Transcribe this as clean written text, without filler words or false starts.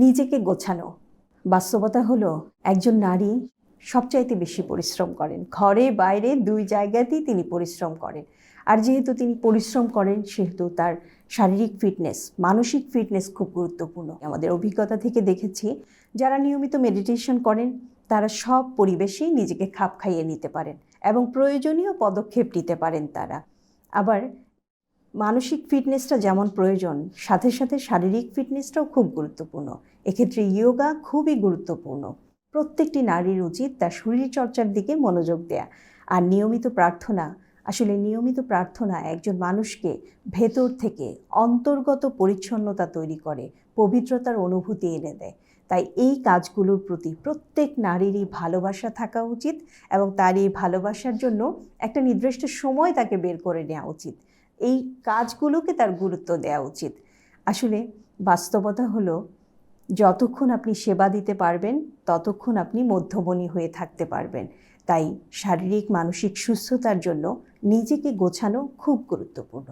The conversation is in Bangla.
নিজেকে গোছানো। বাস্তবতা হলো একজন নারী সবচাইতে বেশি পরিশ্রম করেন, ঘরে বাইরে দুই জায়গাতেই তিনি পরিশ্রম করেন। আর যেহেতু তিনি পরিশ্রম করেন সেহেতু তার শারীরিক ফিটনেস, মানসিক ফিটনেস খুব গুরুত্বপূর্ণ। আমাদের অভিজ্ঞতা থেকে দেখেছি যারা নিয়মিত মেডিটেশন করেন তারা সব পরিবেশেই নিজেকে খাপ খাইয়ে নিতে পারেন এবং প্রয়োজনীয় পদক্ষেপ নিতে পারেন তারা। আবার মানসিক ফিটনেসটা যেমন প্রয়োজন, সাথে সাথে শারীরিক ফিটনেসটাও খুব গুরুত্বপূর্ণ। এক্ষেত্রে যোগা খুবই গুরুত্বপূর্ণ। প্রত্যেকটি নারীর উচিত তার শরীরচর্চার দিকে মনোযোগ দেয়া। আর নিয়মিত প্রার্থনা একজন মানুষকে ভেতর থেকে অন্তর্গত পরিচ্ছন্নতা তৈরি করে, পবিত্রতার অনুভূতি এনে দেয়। তাই এই কাজগুলোর প্রতি প্রত্যেক নারীরই ভালোবাসা থাকা উচিত এবং তার এই ভালোবাসার জন্য একটা নির্দিষ্ট সময় তাকে বের করে নেওয়া উচিত। এই কাজগুলোকে তার গুরুত্ব দেওয়া উচিত। আসলে বাস্তবতা হলো যতক্ষণ আপনি সেবা দিতে পারবেন ততক্ষণ আপনি মধ্যমণি হয়ে থাকতে পারবেন। তাই শারীরিক মানসিক সুস্থতার জন্য নিজেকে গোছানো খুব গুরুত্বপূর্ণ।